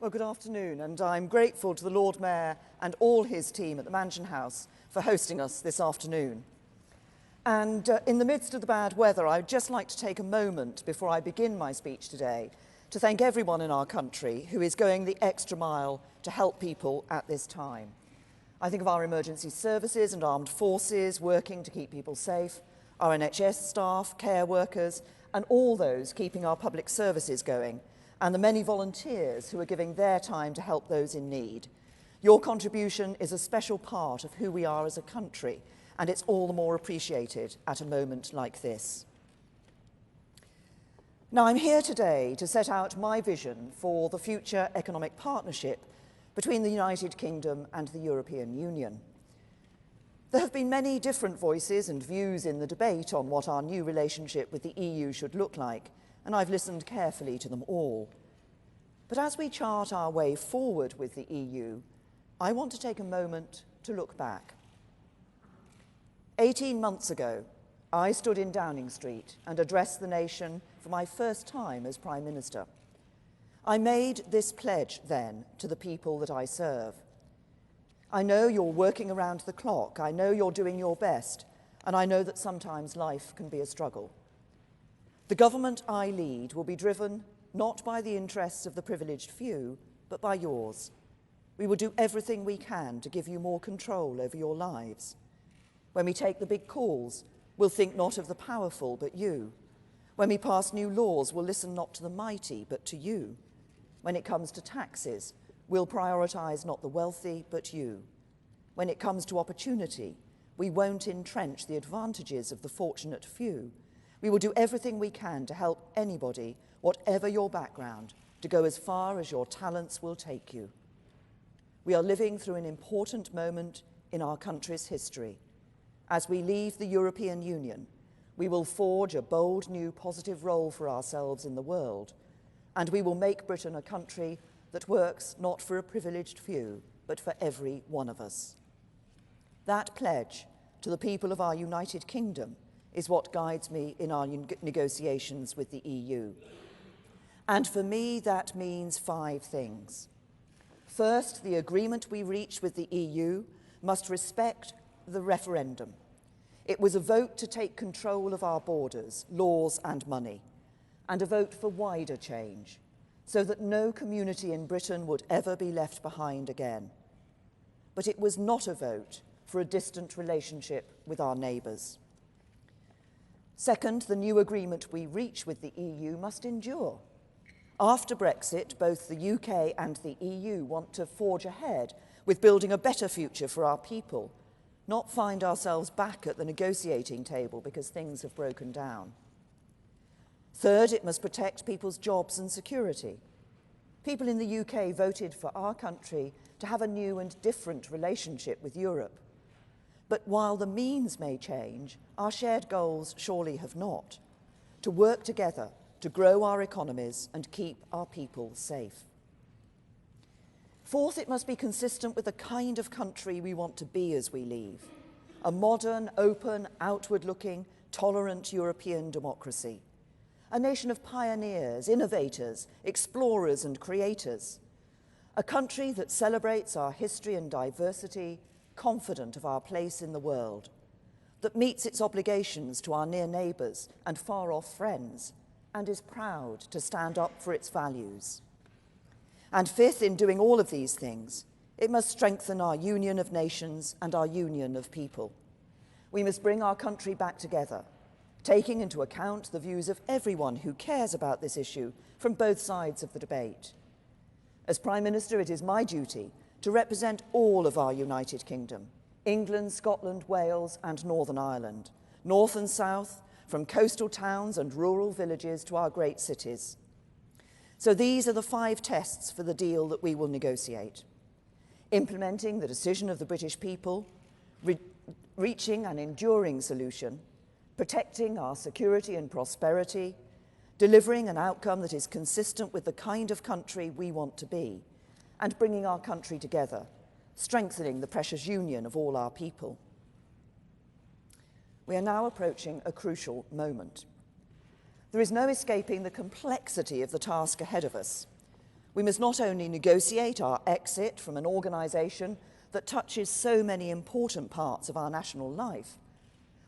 Well, good afternoon, and I'm grateful to the Lord Mayor and all his team at the Mansion House for hosting us this afternoon. And in the midst of the bad weather, I would just like to take a moment before I begin my speech today to thank everyone in our country who is going the extra mile to help people at this time. I think of our emergency services and armed forces working to keep people safe, our NHS staff, care workers, and all those keeping our public services going, and the many volunteers who are giving their time to help those in need. Your contribution is a special part of who we are as a country, and it's all the more appreciated at a moment like this. Now, I'm here today to set out my vision for the future economic partnership between the United Kingdom and the European Union. There have been many different voices and views in the debate on what our new relationship with the EU should look like, and I've listened carefully to them all. But as we chart our way forward with the EU, I want to take a moment to look back. 18 months ago, I stood in Downing Street and addressed the nation for my first time as Prime Minister. I made this pledge then to the people that I serve. I know you're working around the clock, I know you're doing your best, and I know that sometimes life can be a struggle. The government I lead will be driven not by the interests of the privileged few, but by yours. We will do everything we can to give you more control over your lives. When we take the big calls, we'll think not of the powerful, but you. When we pass new laws, we'll listen not to the mighty, but to you. When it comes to taxes, we'll prioritise not the wealthy, but you. When it comes to opportunity, we won't entrench the advantages of the fortunate few. We will do everything we can to help anybody, whatever your background, to go as far as your talents will take you. We are living through an important moment in our country's history. As we leave the European Union, we will forge a bold new positive role for ourselves in the world, and we will make Britain a country that works not for a privileged few, but for every one of us. That pledge to the people of our United Kingdom is what guides me in our negotiations with the EU. And for me, that means 5 things. First, the agreement we reach with the EU must respect the referendum. It was a vote to take control of our borders, laws and money, and a vote for wider change, so that no community in Britain would ever be left behind again. But it was not a vote for a distant relationship with our neighbours. Second, the new agreement we reach with the EU must endure. After Brexit, both the UK and the EU want to forge ahead with building a better future for our people, not find ourselves back at the negotiating table because things have broken down. Third, it must protect people's jobs and security. People in the UK voted for our country to have a new and different relationship with Europe. But while the means may change, our shared goals surely have not: to work together to grow our economies and keep our people safe. Fourth, it must be consistent with the kind of country we want to be as we leave: a modern, open, outward-looking, tolerant European democracy. A nation of pioneers, innovators, explorers and creators. A country that celebrates our history and diversity, confident of our place in the world, that meets its obligations to our near neighbours and far-off friends, and is proud to stand up for its values. And fifth, in doing all of these things, it must strengthen our union of nations and our union of people. We must bring our country back together, taking into account the views of everyone who cares about this issue from both sides of the debate. As Prime Minister, it is my duty to represent all of our United Kingdom: England, Scotland, Wales and Northern Ireland, north and south, from coastal towns and rural villages to our great cities. So these are the 5 tests for the deal that we will negotiate: implementing the decision of the British people, reaching an enduring solution, protecting our security and prosperity, delivering an outcome that is consistent with the kind of country we want to be, and bringing our country together, strengthening the precious union of all our people. We are now approaching a crucial moment. There is no escaping the complexity of the task ahead of us. We must not only negotiate our exit from an organisation that touches so many important parts of our national life,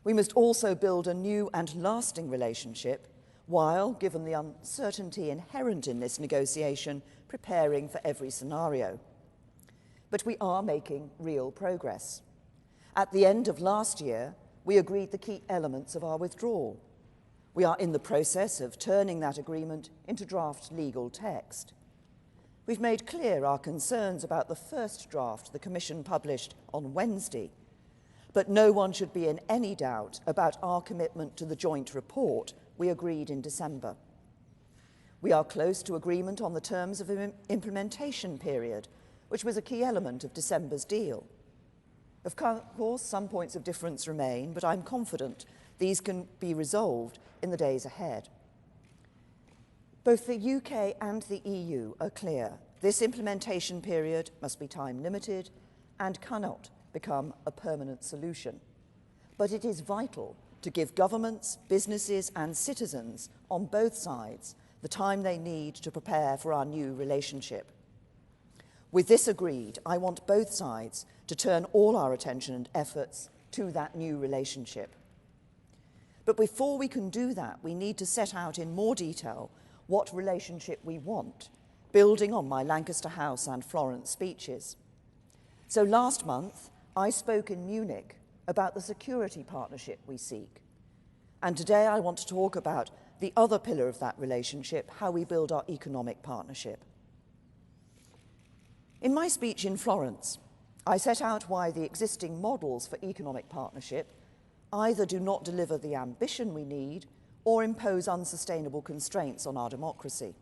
we must also build a new and lasting relationship while, given the uncertainty inherent in this negotiation, preparing for every scenario. But we are making real progress. At the end of last year, we agreed the key elements of our withdrawal. We are in the process of turning that agreement into draft legal text. We've made clear our concerns about the first draft the Commission published on Wednesday, but no one should be in any doubt about our commitment to the joint report we agreed in December. We are close to agreement on the terms of an implementation period, which was a key element of December's deal. Of course, some points of difference remain, but I'm confident these can be resolved in the days ahead. Both the UK and the EU are clear. This implementation period must be time-limited and cannot become a permanent solution. But it is vital to give governments, businesses and citizens on both sides the time they need to prepare for our new relationship. With this agreed, I want both sides to turn all our attention and efforts to that new relationship. But before we can do that, we need to set out in more detail what relationship we want, building on my Lancaster House and Florence speeches. So last month, I spoke in Munich about the security partnership we seek. And today I want to talk about the other pillar of that relationship, how we build our economic partnership. In my speech in Florence, I set out why the existing models for economic partnership either do not deliver the ambition we need or impose unsustainable constraints on our democracy.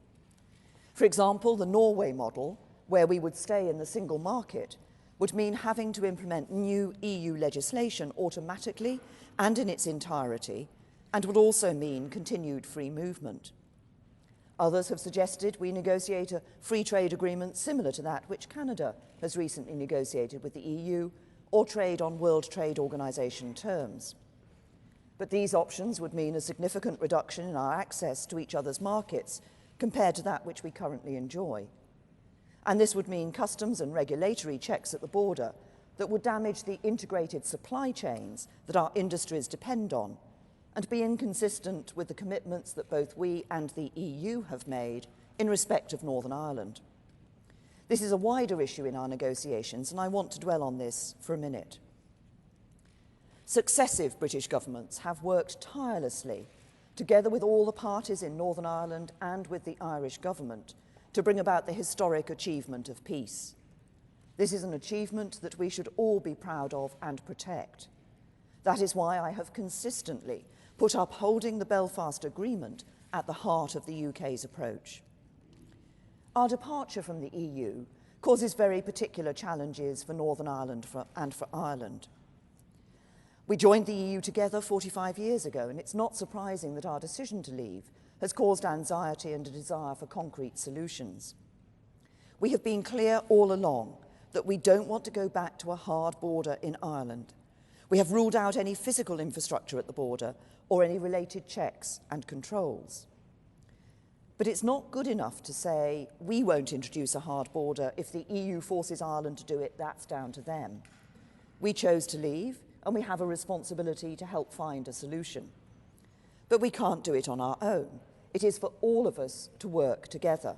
For example, the Norway model, where we would stay in the single market, would mean having to implement new EU legislation automatically and in its entirety, and would also mean continued free movement. Others have suggested we negotiate a free trade agreement similar to that which Canada has recently negotiated with the EU, or trade on World Trade Organization terms. But these options would mean a significant reduction in our access to each other's markets compared to that which we currently enjoy. And this would mean customs and regulatory checks at the border that would damage the integrated supply chains that our industries depend on and be inconsistent with the commitments that both we and the EU have made in respect of Northern Ireland. This is a wider issue in our negotiations, and I want to dwell on this for a minute. Successive British governments have worked tirelessly, together with all the parties in Northern Ireland and with the Irish government, to bring about the historic achievement of peace. This is an achievement that we should all be proud of and protect. That is why I have consistently put upholding the Belfast Agreement at the heart of the UK's approach. Our departure from the EU causes very particular challenges for Northern Ireland and for Ireland. We joined the EU together 45 years ago, and it's not surprising that our decision to leave has caused anxiety and a desire for concrete solutions. We have been clear all along that we don't want to go back to a hard border in Ireland. We have ruled out any physical infrastructure at the border or any related checks and controls. But it's not good enough to say we won't introduce a hard border if the EU forces Ireland to do it, that's down to them. We chose to leave, and we have a responsibility to help find a solution. But we can't do it on our own. It is for all of us to work together.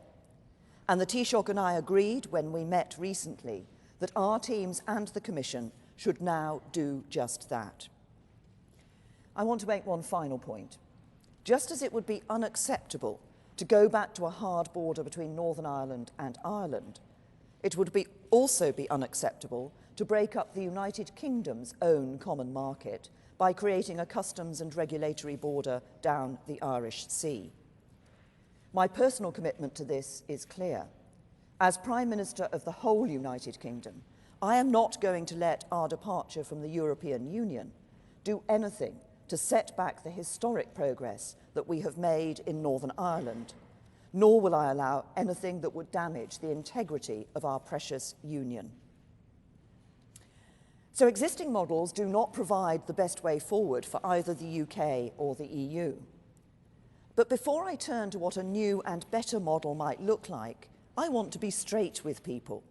And the Taoiseach and I agreed when we met recently that our teams and the Commission should now do just that. I want to make one final point. Just as it would be unacceptable to go back to a hard border between Northern Ireland and Ireland, it would also be unacceptable to break up the United Kingdom's own common market by creating a customs and regulatory border down the Irish Sea. My personal commitment to this is clear. As Prime Minister of the whole United Kingdom, I am not going to let our departure from the European Union do anything to set back the historic progress that we have made in Northern Ireland, nor will I allow anything that would damage the integrity of our precious union. So existing models do not provide the best way forward for either the UK or the EU. But before I turn to what a new and better model might look like, I want to be straight with people,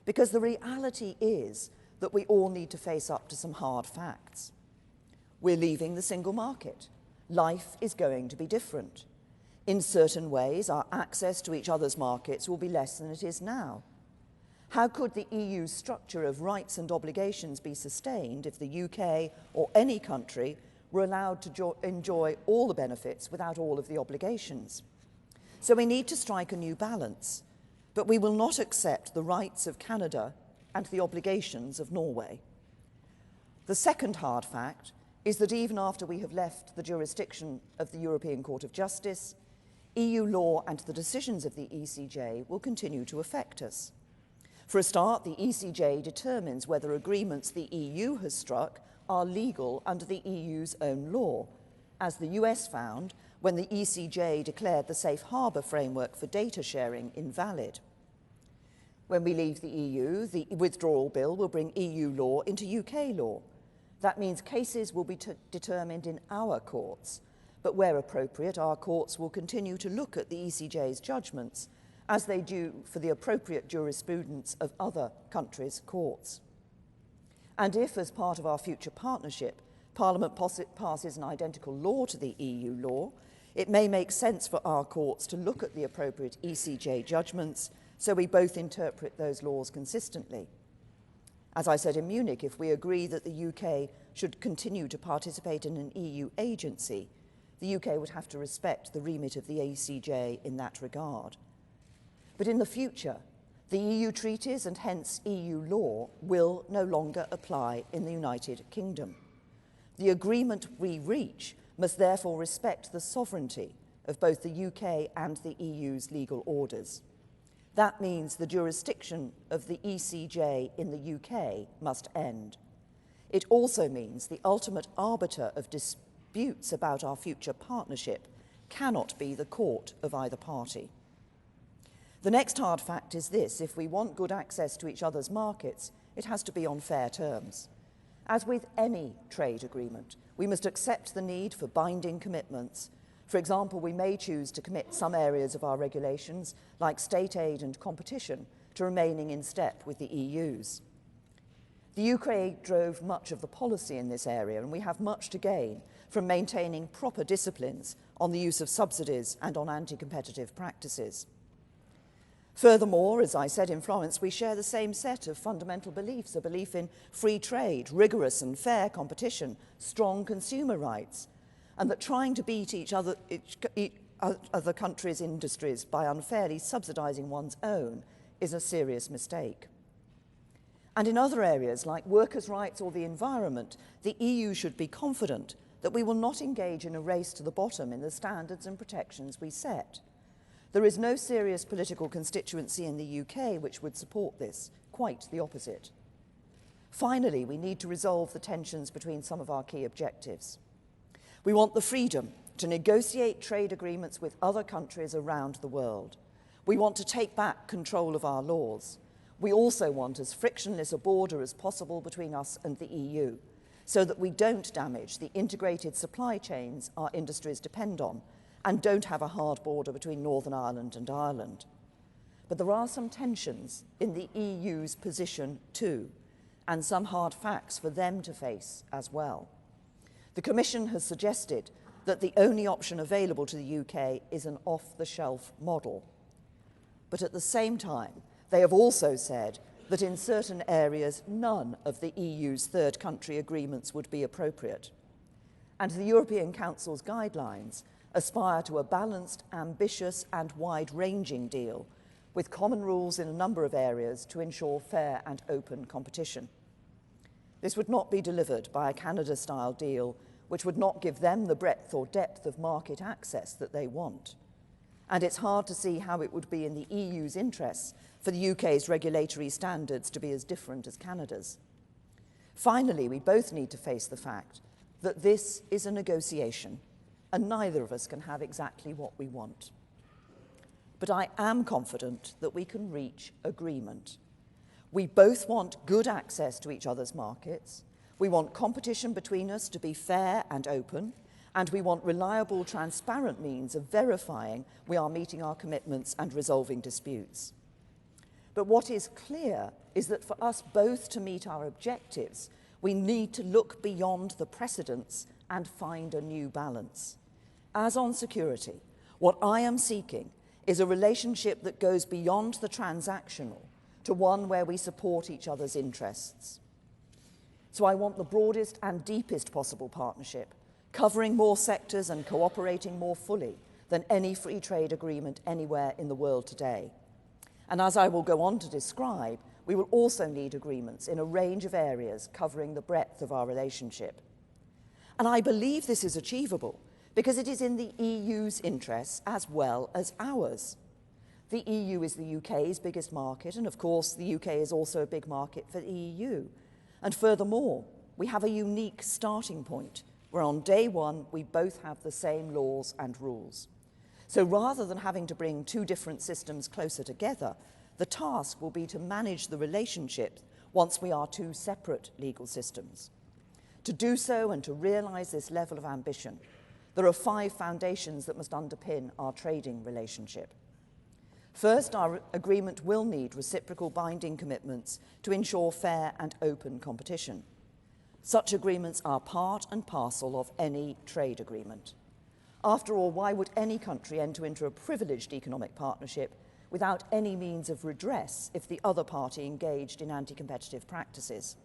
because the reality is that we all need to face up to some hard facts. We're leaving the single market. Life is going to be different. In certain ways, our access to each other's markets will be less than it is now. How could the EU's structure of rights and obligations be sustained if the UK or any country were allowed to enjoy all the benefits without all of the obligations? So we need to strike a new balance, but we will not accept the rights of Canada and the obligations of Norway. The second hard fact is that even after we have left the jurisdiction of the European Court of Justice, EU law and the decisions of the ECJ will continue to affect us. For a start, the ECJ determines whether agreements the EU has struck are legal under the EU's own law, as the US found when the ECJ declared the safe harbour framework for data sharing invalid. When we leave the EU, the withdrawal bill will bring EU law into UK law. That means cases will be determined in our courts, but where appropriate, our courts will continue to look at the ECJ's judgments as they do for the appropriate jurisprudence of other countries' courts. And if, as part of our future partnership, Parliament passes an identical law to the EU law, it may make sense for our courts to look at the appropriate ECJ judgments so we both interpret those laws consistently. As I said in Munich, if we agree that the UK should continue to participate in an EU agency, the UK would have to respect the remit of the ECJ in that regard. But in the future, the EU treaties and hence EU law will no longer apply in the United Kingdom. The agreement we reach must therefore respect the sovereignty of both the UK and the EU's legal orders. That means the jurisdiction of the ECJ in the UK must end. It also means the ultimate arbiter of disputes about our future partnership cannot be the court of either party. The next hard fact is this: if we want good access to each other's markets, it has to be on fair terms. As with any trade agreement, we must accept the need for binding commitments. For example, we may choose to commit some areas of our regulations, like state aid and competition, to remaining in step with the EU's. The UK drove much of the policy in this area, and we have much to gain from maintaining proper disciplines on the use of subsidies and on anti-competitive practices. Furthermore, as I said in Florence, we share the same set of fundamental beliefs: a belief in free trade, rigorous and fair competition, strong consumer rights, and that trying to beat each other countries' industries by unfairly subsidising one's own is a serious mistake. And in other areas like workers' rights or the environment, the EU should be confident that we will not engage in a race to the bottom in the standards and protections we set. There is no serious political constituency in the UK which would support this, quite the opposite. Finally, we need to resolve the tensions between some of our key objectives. We want the freedom to negotiate trade agreements with other countries around the world. We want to take back control of our laws. We also want as frictionless a border as possible between us and the EU, so that we don't damage the integrated supply chains our industries depend on, and don't have a hard border between Northern Ireland and Ireland. But there are some tensions in the EU's position too, and some hard facts for them to face as well. The Commission has suggested that the only option available to the UK is an off-the-shelf model. But at the same time, they have also said that in certain areas, none of the EU's third country agreements would be appropriate. And the European Council's guidelines aspire to a balanced, ambitious and wide-ranging deal with common rules in a number of areas to ensure fair and open competition. This would not be delivered by a Canada-style deal which would not give them the breadth or depth of market access that they want. And it's hard to see how it would be in the EU's interests for the UK's regulatory standards to be as different as Canada's. Finally, we both need to face the fact that this is a negotiation, and neither of us can have exactly what we want. But I am confident that we can reach agreement. We both want good access to each other's markets, we want competition between us to be fair and open, and we want reliable, transparent means of verifying we are meeting our commitments and resolving disputes. But what is clear is that for us both to meet our objectives, we need to look beyond the precedents and find a new balance. As on security, what I am seeking is a relationship that goes beyond the transactional to one where we support each other's interests. So I want the broadest and deepest possible partnership, covering more sectors and cooperating more fully than any free trade agreement anywhere in the world today. And as I will go on to describe, we will also need agreements in a range of areas covering the breadth of our relationship. And I believe this is achievable because it is in the EU's interests as well as ours. The EU is the UK's biggest market, and of course the UK is also a big market for the EU. And furthermore, we have a unique starting point where on day one we both have the same laws and rules. So rather than having to bring two different systems closer together, the task will be to manage the relationship once we are two separate legal systems. To do so and to realise this level of ambition, there are 5 foundations that must underpin our trading relationship. First, our agreement will need reciprocal binding commitments to ensure fair and open competition. Such agreements are part and parcel of any trade agreement. After all, why would any country enter into a privileged economic partnership without any means of redress if the other party engaged in anti-competitive practices?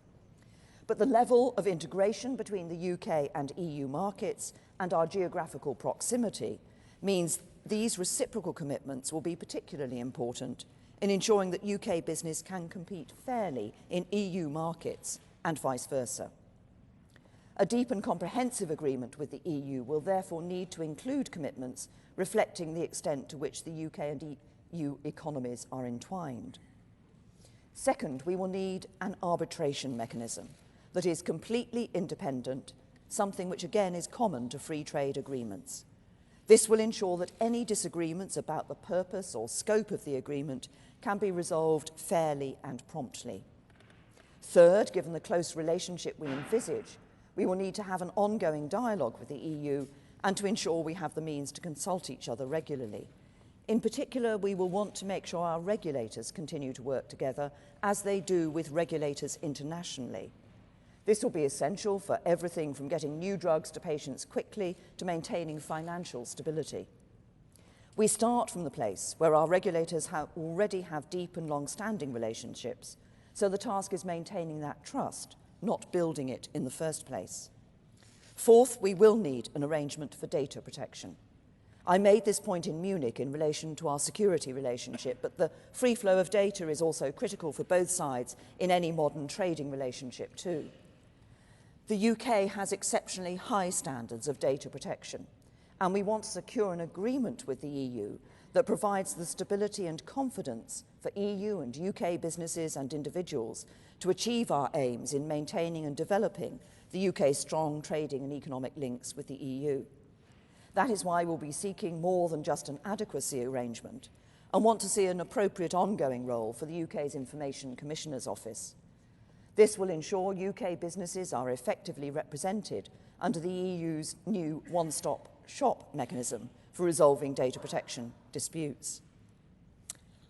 But the level of integration between the UK and EU markets and our geographical proximity means these reciprocal commitments will be particularly important in ensuring that UK business can compete fairly in EU markets and vice versa. A deep and comprehensive agreement with the EU will therefore need to include commitments reflecting the extent to which the UK and EU economies are entwined. Second, we will need an arbitration mechanism that is completely independent, something which again is common to free trade agreements. This will ensure that any disagreements about the purpose or scope of the agreement can be resolved fairly and promptly. Third, given the close relationship we envisage, we will need to have an ongoing dialogue with the EU and to ensure we have the means to consult each other regularly. In particular, we will want to make sure our regulators continue to work together as they do with regulators internationally. This will be essential for everything from getting new drugs to patients quickly to maintaining financial stability. We start from the place where our regulators already have deep and long-standing relationships, so the task is maintaining that trust, not building it in the first place. Fourth, we will need an arrangement for data protection. I made this point in Munich in relation to our security relationship, but the free flow of data is also critical for both sides in any modern trading relationship too. The UK has exceptionally high standards of data protection, and we want to secure an agreement with the EU that provides the stability and confidence for EU and UK businesses and individuals to achieve our aims in maintaining and developing the UK's strong trading and economic links with the EU. That is why we'll be seeking more than just an adequacy arrangement and want to see an appropriate ongoing role for the UK's Information Commissioner's Office. This will ensure UK businesses are effectively represented under the EU's new one-stop shop mechanism for resolving data protection disputes.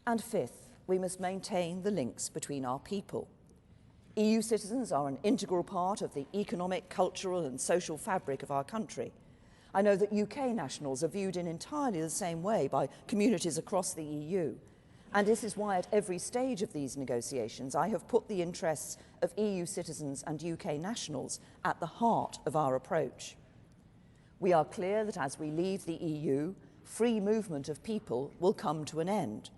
And fifth, we must maintain the links between our people. EU citizens are an integral part of the economic, cultural and social fabric of our country. I know that UK nationals are viewed in entirely the same way by communities across the EU. And this is why at every stage of these negotiations, I have put the interests of EU citizens and UK nationals at the heart of our approach. We are clear that as we leave the EU, free movement of people will come to an end,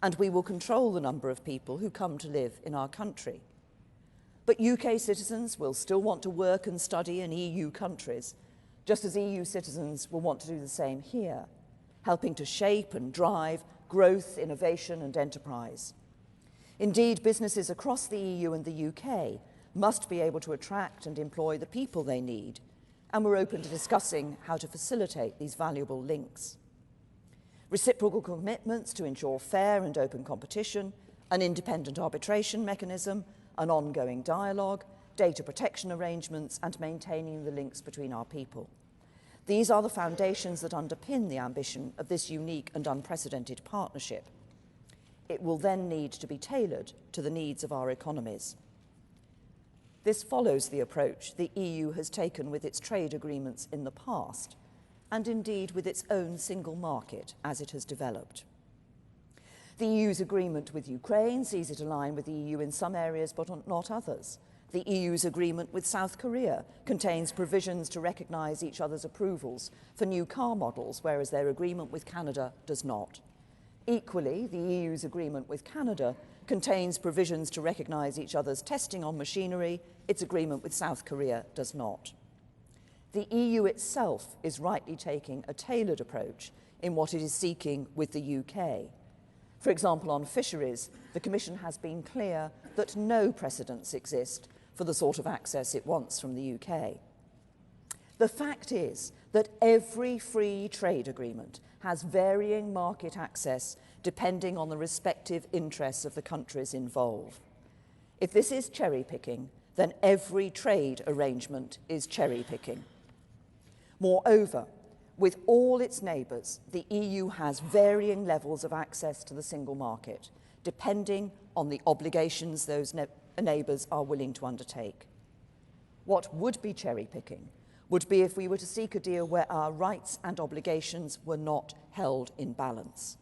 and we will control the number of people who come to live in our country. But UK citizens will still want to work and study in EU countries, just as EU citizens will want to do the same here, helping to shape and drive growth, innovation and enterprise. Indeed, businesses across the EU and the UK must be able to attract and employ the people they need, and we're open to discussing how to facilitate these valuable links. Reciprocal commitments to ensure fair and open competition, an independent arbitration mechanism, an ongoing dialogue, data protection arrangements, and maintaining the links between our people. These are the foundations that underpin the ambition of this unique and unprecedented partnership. It will then need to be tailored to the needs of our economies. This follows the approach the EU has taken with its trade agreements in the past, and indeed with its own single market as it has developed. The EU's agreement with Ukraine sees it align with the EU in some areas but not others. The EU's agreement with South Korea contains provisions to recognise each other's approvals for new car models, whereas their agreement with Canada does not. Equally, the EU's agreement with Canada contains provisions to recognise each other's testing on machinery. Its agreement with South Korea does not. The EU itself is rightly taking a tailored approach in what it is seeking with the UK. For example, on fisheries, the Commission has been clear that no precedents exist for the sort of access it wants from the UK. The fact is that every free trade agreement has varying market access depending on the respective interests of the countries involved. If this is cherry-picking, then every trade arrangement is cherry-picking. Moreover, with all its neighbours, the EU has varying levels of access to the single market, depending on the obligations those neighbours are willing to undertake. What would be cherry-picking would be if we were to seek a deal where our rights and obligations were not held in balance.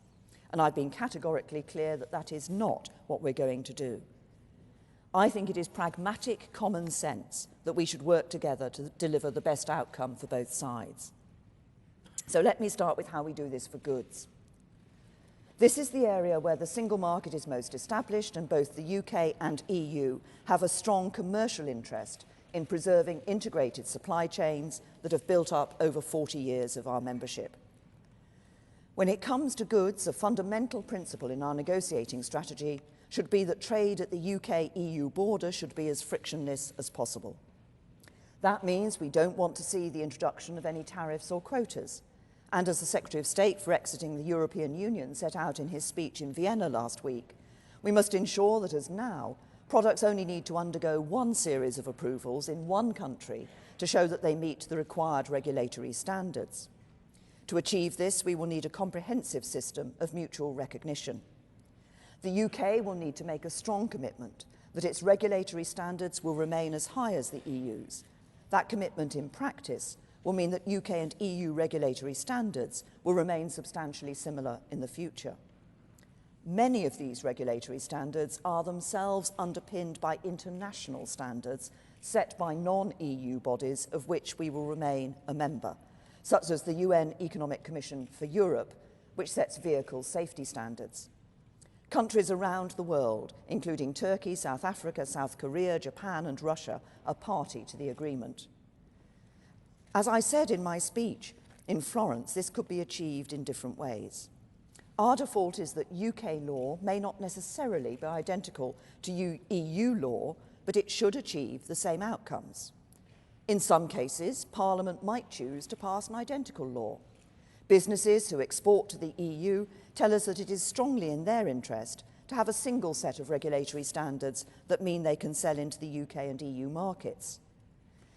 And I've been categorically clear that that is not what we're going to do. I think it is pragmatic common sense that we should work together to deliver the best outcome for both sides. So let me start with how we do this for goods. This is the area where the single market is most established, and both the UK and EU have a strong commercial interest in preserving integrated supply chains that have built up over 40 years of our membership. When it comes to goods, a fundamental principle in our negotiating strategy should be that trade at the UK-EU border should be as frictionless as possible. That means we don't want to see the introduction of any tariffs or quotas. And as the Secretary of State for exiting the European Union set out in his speech in Vienna last week, we must ensure that, as now, products only need to undergo one series of approvals in one country to show that they meet the required regulatory standards. To achieve this, we will need a comprehensive system of mutual recognition. The UK will need to make a strong commitment that its regulatory standards will remain as high as the EU's. That commitment in practice will mean that UK and EU regulatory standards will remain substantially similar in the future. Many of these regulatory standards are themselves underpinned by international standards set by non-EU bodies of which we will remain a member, such as the UN Economic Commission for Europe, which sets vehicle safety standards. Countries around the world, including Turkey, South Africa, South Korea, Japan and Russia, are party to the agreement. As I said in my speech in Florence, this could be achieved in different ways. Our default is that UK law may not necessarily be identical to EU law, but it should achieve the same outcomes. In some cases, Parliament might choose to pass an identical law. Businesses who export to the EU tell us that it is strongly in their interest to have a single set of regulatory standards that mean they can sell into the UK and EU markets.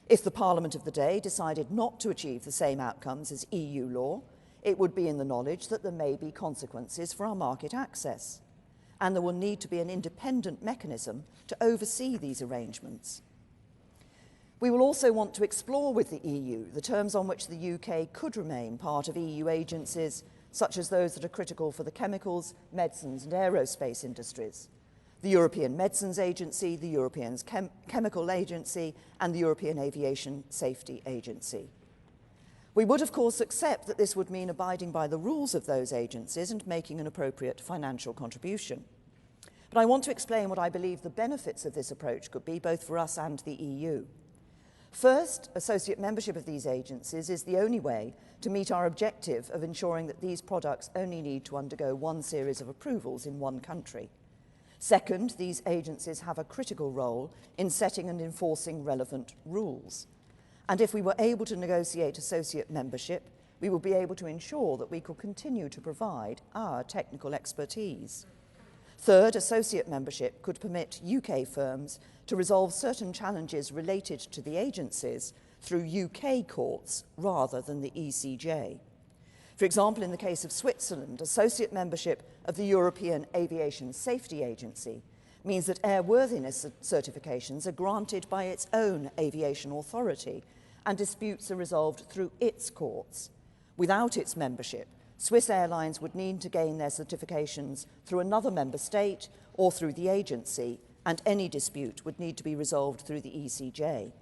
If the Parliament of the day decided not to achieve the same outcomes as EU law, it would be in the knowledge that there may be consequences for our market access, and there will need to be an independent mechanism to oversee these arrangements. We will also want to explore with the EU the terms on which the UK could remain part of EU agencies, such as those that are critical for the chemicals, medicines and aerospace industries. The European Medicines Agency, the European Chemical Agency and the European Aviation Safety Agency. We would, of course, accept that this would mean abiding by the rules of those agencies and making an appropriate financial contribution. But I want to explain what I believe the benefits of this approach could be, both for us and the EU. First, associate membership of these agencies is the only way to meet our objective of ensuring that these products only need to undergo one series of approvals in one country. Second, these agencies have a critical role in setting and enforcing relevant rules. And if we were able to negotiate associate membership, we will be able to ensure that we could continue to provide our technical expertise. Third, associate membership could permit UK firms to resolve certain challenges related to the agencies through UK courts rather than the ECJ. For example, in the case of Switzerland, associate membership of the European Aviation Safety Agency means that airworthiness certifications are granted by its own aviation authority and disputes are resolved through its courts. Without its membership, Swiss airlines would need to gain their certifications through another member state or through the agency, and any dispute would need to be resolved through the ECJ.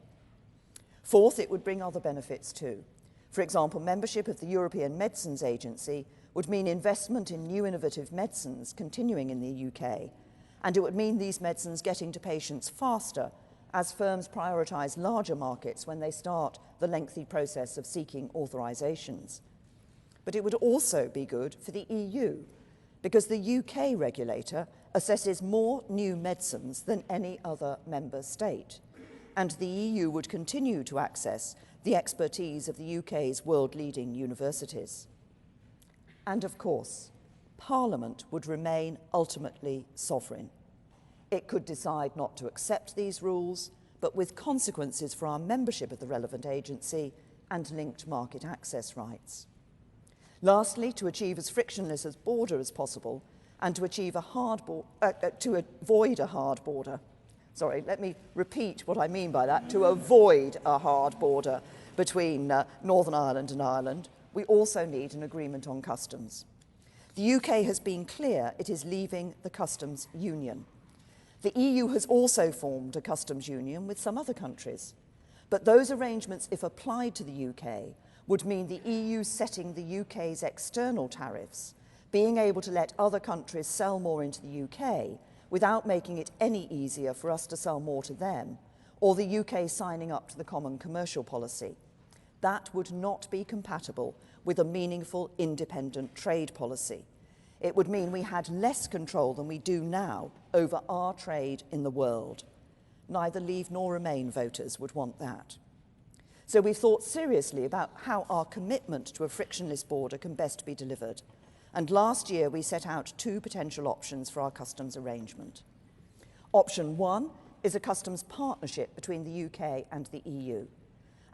Fourth, it would bring other benefits too. For example, membership of the European Medicines Agency would mean investment in new innovative medicines continuing in the UK, and it would mean these medicines getting to patients faster as firms prioritise larger markets when they start the lengthy process of seeking authorisations. But it would also be good for the EU, because the UK regulator assesses more new medicines than any other member state, and the EU would continue to access the expertise of the UK's world-leading universities. And of course, Parliament would remain ultimately sovereign. It could decide not to accept these rules, but with consequences for our membership of the relevant agency and linked market access rights. Lastly, to achieve as frictionless a border as possible and to avoid a hard border. Sorry, let me repeat what I mean by that. To avoid a hard border between Northern Ireland and Ireland, we also need an agreement on customs. The UK has been clear it is leaving the customs union. The EU has also formed a customs union with some other countries, but those arrangements, if applied to the UK, would mean the EU setting the UK's external tariffs, being able to let other countries sell more into the UK without making it any easier for us to sell more to them, or the UK signing up to the common commercial policy. That would not be compatible with a meaningful independent trade policy. It would mean we had less control than we do now over our trade in the world. Neither Leave nor Remain voters would want that. So we've thought seriously about how our commitment to a frictionless border can best be delivered. And last year we set out two potential options for our customs arrangement. Option one is a customs partnership between the UK and the EU.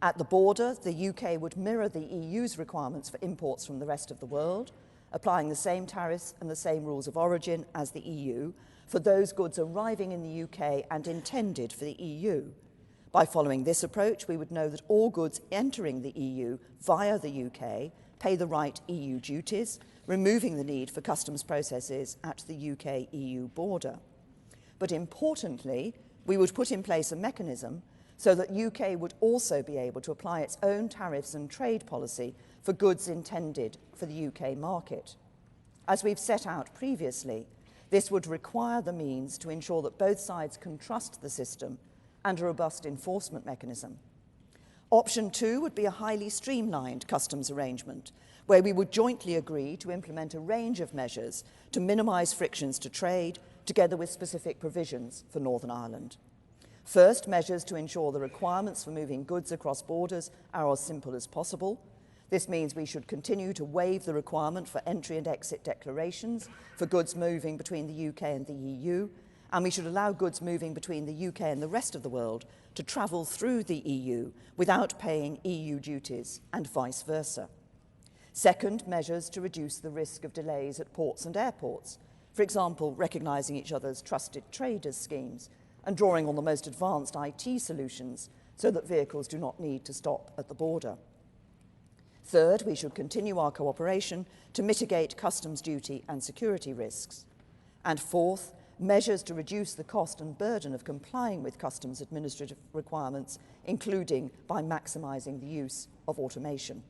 At the border, the UK would mirror the EU's requirements for imports from the rest of the world, applying the same tariffs and the same rules of origin as the EU for those goods arriving in the UK and intended for the EU. By following this approach, we would know that all goods entering the EU via the UK pay the right EU duties, removing the need for customs processes at the UK-EU border. But importantly, we would put in place a mechanism so that UK would also be able to apply its own tariffs and trade policy for goods intended for the UK market. As we've set out previously, this would require the means to ensure that both sides can trust the system and a robust enforcement mechanism. Option two would be a highly streamlined customs arrangement, where we would jointly agree to implement a range of measures to minimise frictions to trade, together with specific provisions for Northern Ireland. First, measures to ensure the requirements for moving goods across borders are as simple as possible. This means we should continue to waive the requirement for entry and exit declarations for goods moving between the UK and the EU, and we should allow goods moving between the UK and the rest of the world to travel through the EU without paying EU duties and vice versa. Second, measures to reduce the risk of delays at ports and airports, for example, recognising each other's trusted traders schemes and drawing on the most advanced IT solutions so that vehicles do not need to stop at the border. Third, we should continue our cooperation to mitigate customs duty and security risks. And fourth, measures to reduce the cost and burden of complying with customs administrative requirements, including by maximising the use of automation.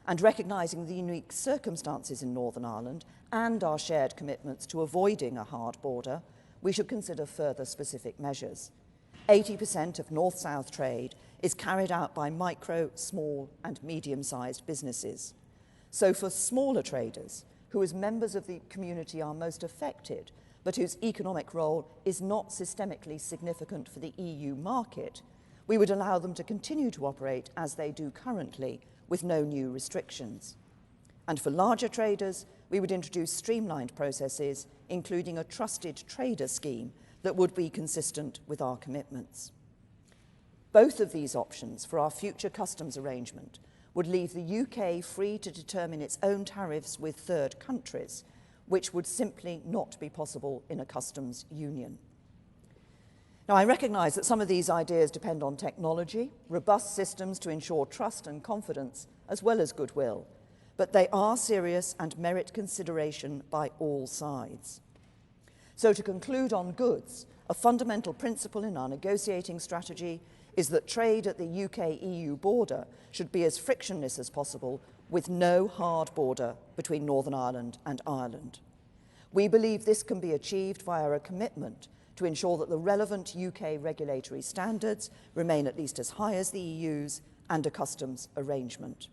And recognising the unique circumstances in Northern Ireland and our shared commitments to avoiding a hard border, we should consider further specific measures. 80% of north-south trade is carried out by micro, small and medium-sized businesses. So for smaller traders, who as members of the community are most affected, but whose economic role is not systemically significant for the EU market, we would allow them to continue to operate as they do currently, with no new restrictions. And for larger traders, we would introduce streamlined processes, including a trusted trader scheme that would be consistent with our commitments. Both of these options for our future customs arrangement would leave the UK free to determine its own tariffs with third countries, which would simply not be possible in a customs union. Now, I recognise that some of these ideas depend on technology, robust systems to ensure trust and confidence, as well as goodwill, but they are serious and merit consideration by all sides. So to conclude on goods, a fundamental principle in our negotiating strategy is that trade at the UK-EU border should be as frictionless as possible, with no hard border between Northern Ireland and Ireland. We believe this can be achieved via a commitment to ensure that the relevant UK regulatory standards remain at least as high as the EU's and a customs arrangement.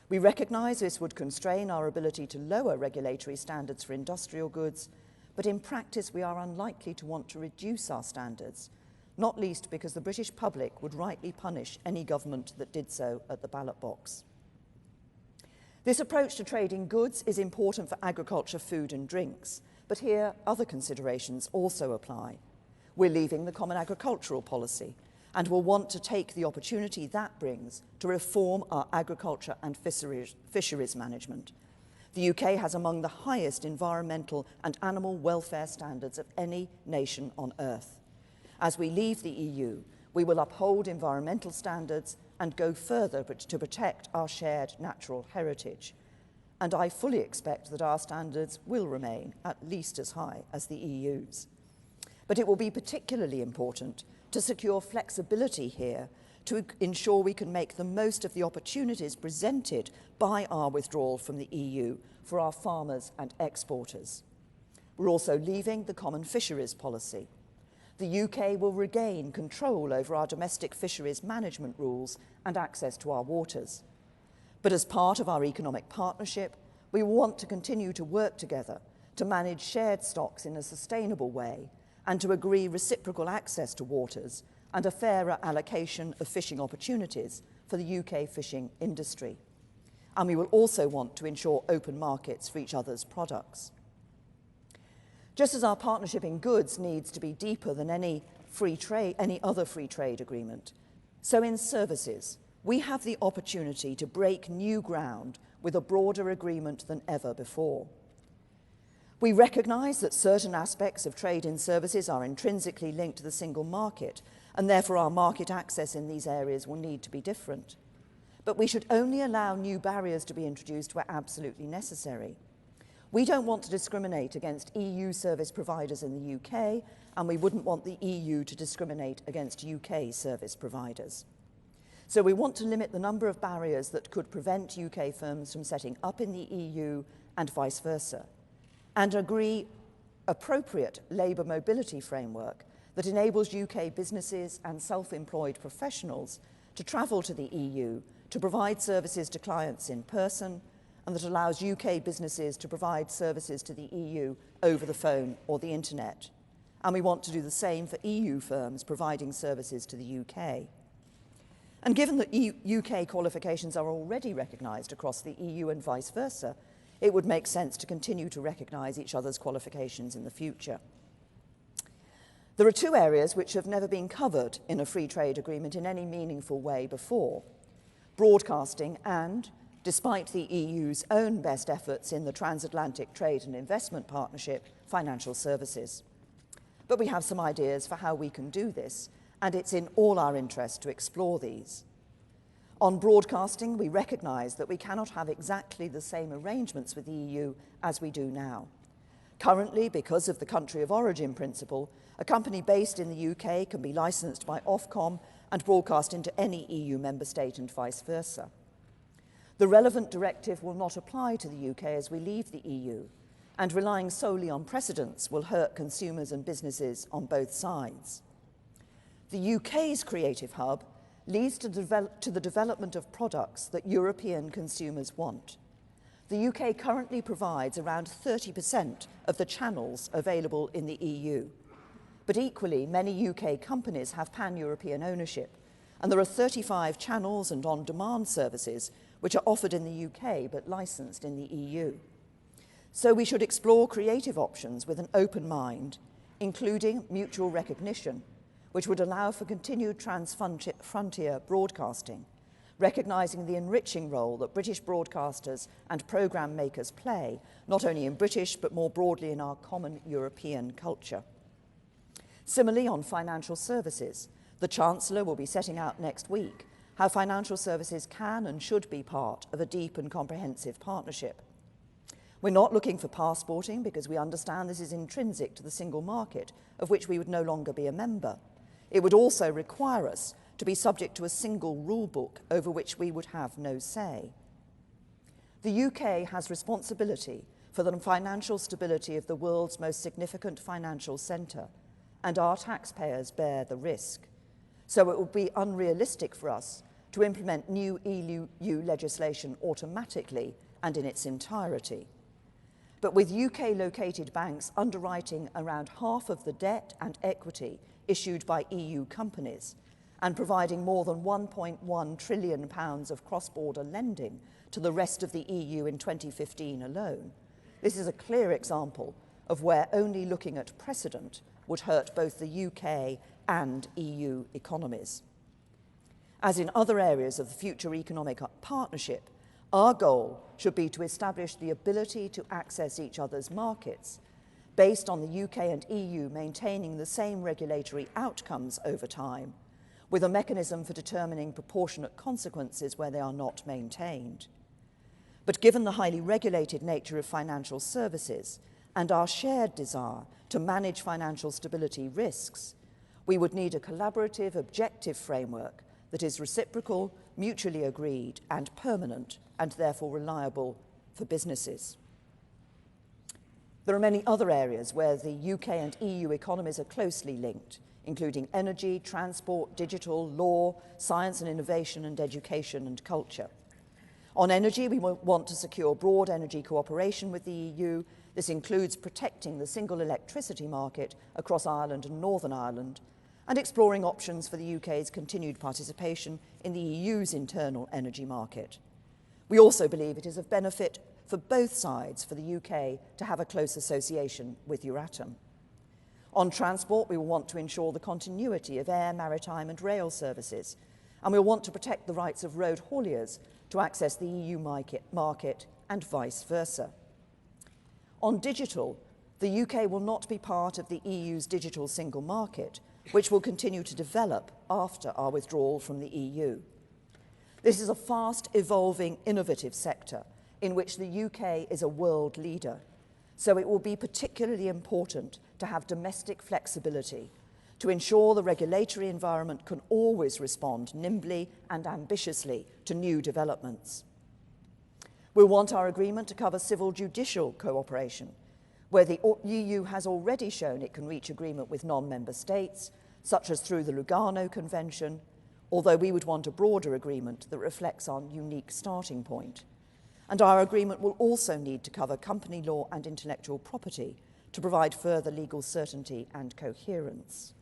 We recognise this would constrain our ability to lower regulatory standards for industrial goods, but in practice we are unlikely to want to reduce our standards, not least because the British public would rightly punish any government that did so at the ballot box. This approach to trading goods is important for agriculture, food and drinks, but here other considerations also apply. We're leaving the Common Agricultural Policy and will want to take the opportunity that brings to reform our agriculture and fisheries management. The UK has among the highest environmental and animal welfare standards of any nation on earth. As we leave the EU, we will uphold environmental standards and go further to protect our shared natural heritage. And I fully expect that our standards will remain at least as high as the EU's. But it will be particularly important to secure flexibility here to ensure we can make the most of the opportunities presented by our withdrawal from the EU for our farmers and exporters. We're also leaving the Common Fisheries Policy. The UK will regain control over our domestic fisheries management rules and access to our waters. But as part of our economic partnership, we want to continue to work together to manage shared stocks in a sustainable way and to agree reciprocal access to waters and a fairer allocation of fishing opportunities for the UK fishing industry. And we will also want to ensure open markets for each other's products. Just as our partnership in goods needs to be deeper than any other free trade agreement, so in services, we have the opportunity to break new ground with a broader agreement than ever before. We recognise that certain aspects of trade in services are intrinsically linked to the single market, and therefore our market access in these areas will need to be different. But we should only allow new barriers to be introduced where absolutely necessary. We don't want to discriminate against EU service providers in the UK, and we wouldn't want the EU to discriminate against UK service providers. So we want to limit the number of barriers that could prevent UK firms from setting up in the EU and vice versa, and agree appropriate labour mobility framework that enables UK businesses and self-employed professionals to travel to the EU to provide services to clients in person, and that allows UK businesses to provide services to the EU over the phone or the internet. And we want to do the same for EU firms providing services to the UK. And given that UK qualifications are already recognised across the EU and vice versa, it would make sense to continue to recognise each other's qualifications in the future. There are two areas which have never been covered in a free trade agreement in any meaningful way before: broadcasting and, despite the EU's own best efforts in the Transatlantic Trade and Investment Partnership, financial services. But we have some ideas for how we can do this, and it's in all our interest to explore these. On broadcasting, we recognise that we cannot have exactly the same arrangements with the EU as we do now. Currently, because of the country of origin principle, a company based in the UK can be licensed by Ofcom and broadcast into any EU member state and vice versa. The relevant directive will not apply to the UK as we leave the EU, and relying solely on precedents will hurt consumers and businesses on both sides. The UK's creative hub leads to the development of products that European consumers want. The UK currently provides around 30% of the channels available in the EU. But equally, many UK companies have pan-European ownership, and there are 35 channels and on-demand services which are offered in the UK but licensed in the EU. So we should explore creative options with an open mind, including mutual recognition, which would allow for continued transfrontier broadcasting, recognising the enriching role that British broadcasters and programme makers play, not only in British but more broadly in our common European culture. Similarly, on financial services, the Chancellor will be setting out next week how financial services can and should be part of a deep and comprehensive partnership. We're not looking for passporting because we understand this is intrinsic to the single market, of which we would no longer be a member. It would also require us to be subject to a single rule book over which we would have no say. The UK has responsibility for the financial stability of the world's most significant financial centre, and our taxpayers bear the risk. So it would be unrealistic for us to implement new EU legislation automatically and in its entirety. But with UK-located banks underwriting around half of the debt and equity issued by EU companies and providing more than £1.1 trillion of cross-border lending to the rest of the EU in 2015 alone, this is a clear example of where only looking at precedent would hurt both the UK and EU economies. As in other areas of the future economic partnership, our goal should be to establish the ability to access each other's markets based on the UK and EU maintaining the same regulatory outcomes over time, with a mechanism for determining proportionate consequences where they are not maintained. But given the highly regulated nature of financial services and our shared desire to manage financial stability risks, we would need a collaborative, objective framework that is reciprocal, mutually agreed, and permanent, and therefore reliable for businesses. There are many other areas where the UK and EU economies are closely linked, including energy, transport, digital, law, science and innovation, and education and culture. On energy, we want to secure broad energy cooperation with the EU. This includes protecting the single electricity market across Ireland and Northern Ireland, and exploring options for the UK's continued participation in the EU's internal energy market. We also believe it is of benefit for both sides for the UK to have a close association with Euratom. On transport, we will want to ensure the continuity of air, maritime and rail services, and we will want to protect the rights of road hauliers to access the EU market and vice versa. On digital, the UK will not be part of the EU's digital single market, which will continue to develop after our withdrawal from the EU. This is a fast evolving, innovative sector in which the UK is a world leader, so it will be particularly important to have domestic flexibility to ensure the regulatory environment can always respond nimbly and ambitiously to new developments. We'll want our agreement to cover civil judicial cooperation, where the EU has already shown it can reach agreement with non-member states, such as through the Lugano Convention, although we would want a broader agreement that reflects our unique starting point. And our agreement will also need to cover company law and intellectual property to provide further legal certainty and coherence.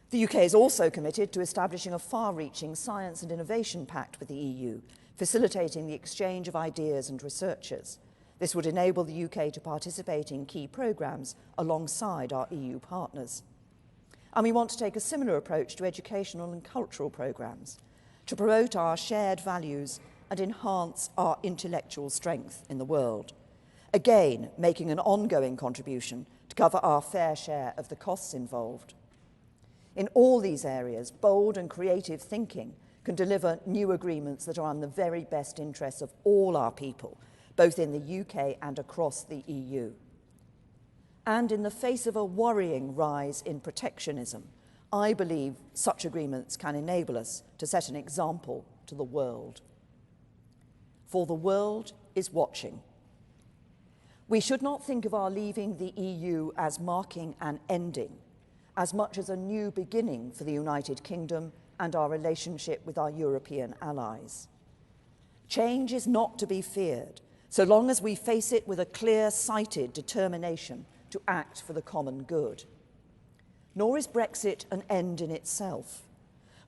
The UK is also committed to establishing a far-reaching science and innovation pact with the EU, facilitating the exchange of ideas and researchers. This would enable the UK to participate in key programmes alongside our EU partners. And we want to take a similar approach to educational and cultural programmes to promote our shared values and enhance our intellectual strength in the world, again making an ongoing contribution to cover our fair share of the costs involved. In all these areas, bold and creative thinking can deliver new agreements that are in the very best interests of all our people, both in the UK and across the EU. And in the face of a worrying rise in protectionism, I believe such agreements can enable us to set an example to the world. For the world is watching. We should not think of our leaving the EU as marking an ending, as much as a new beginning for the United Kingdom and our relationship with our European allies. Change is not to be feared, so long as we face it with a clear-sighted determination to act for the common good. Nor is Brexit an end in itself.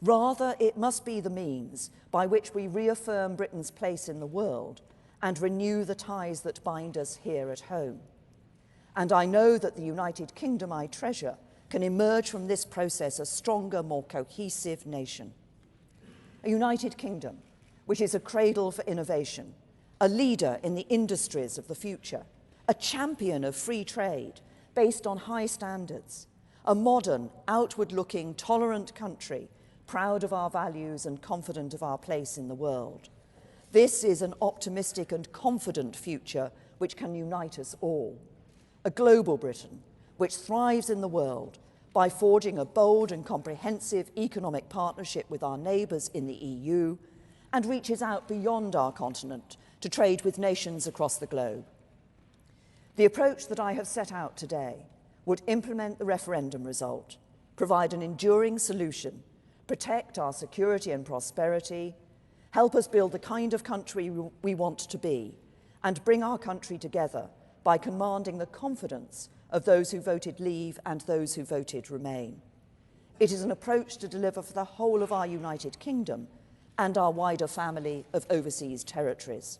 Rather, it must be the means by which we reaffirm Britain's place in the world and renew the ties that bind us here at home. And I know that the United Kingdom I treasure can emerge from this process a stronger, more cohesive nation. a United Kingdom which is a cradle for innovation, a leader in the industries of the future, a champion of free trade based on high standards, a modern, outward-looking, tolerant country, proud of our values and confident of our place in the world. This is an optimistic and confident future which can unite us all. A global Britain which thrives in the world by forging a bold and comprehensive economic partnership with our neighbours in the EU and reaches out beyond our continent to trade with nations across the globe. The approach that I have set out today would implement the referendum result, provide an enduring solution, protect our security and prosperity, help us build the kind of country we want to be, and bring our country together by commanding the confidence of those who voted leave and those who voted remain. It is an approach to deliver for the whole of our United Kingdom and our wider family of overseas territories.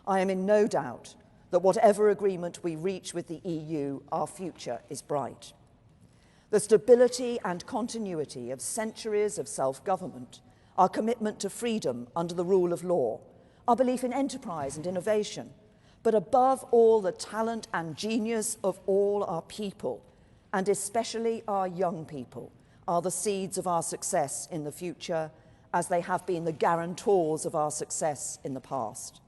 I am in no doubt that whatever agreement we reach with the EU, our future is bright. The stability and continuity of centuries of self-government, our commitment to freedom under the rule of law, our belief in enterprise and innovation, but above all the talent and genius of all our people, and especially our young people, are the seeds of our success in the future, as they have been the guarantors of our success in the past.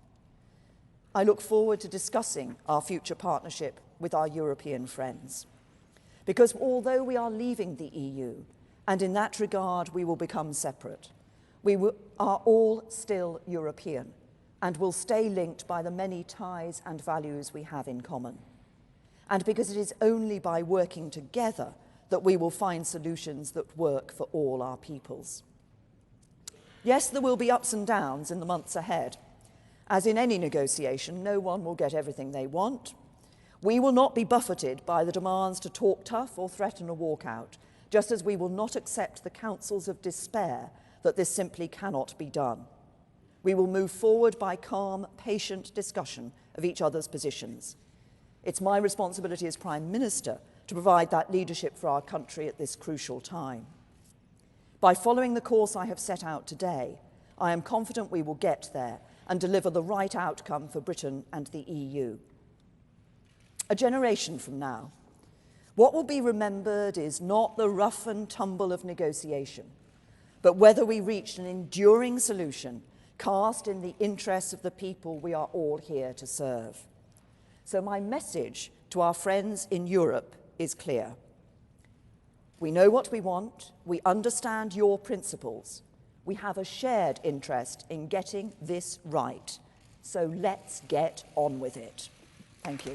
I look forward to discussing our future partnership with our European friends. Because although we are leaving the EU, and in that regard we will become separate, we are all still European and will stay linked by the many ties and values we have in common. And because it is only by working together that we will find solutions that work for all our peoples. Yes, there will be ups and downs in the months ahead. As in any negotiation, no one will get everything they want. We will not be buffeted by the demands to talk tough or threaten a walkout, just as we will not accept the counsels of despair that this simply cannot be done. We will move forward by calm, patient discussion of each other's positions. It's my responsibility as Prime Minister to provide that leadership for our country at this crucial time. By following the course I have set out today, I am confident we will get there and deliver the right outcome for Britain and the EU. A generation from now, what will be remembered is not the rough and tumble of negotiation, but whether we reached an enduring solution cast in the interests of the people we are all here to serve. So my message to our friends in Europe is clear. We know what we want, we understand your principles. We have a shared interest in getting this right. So let's get on with it. Thank you.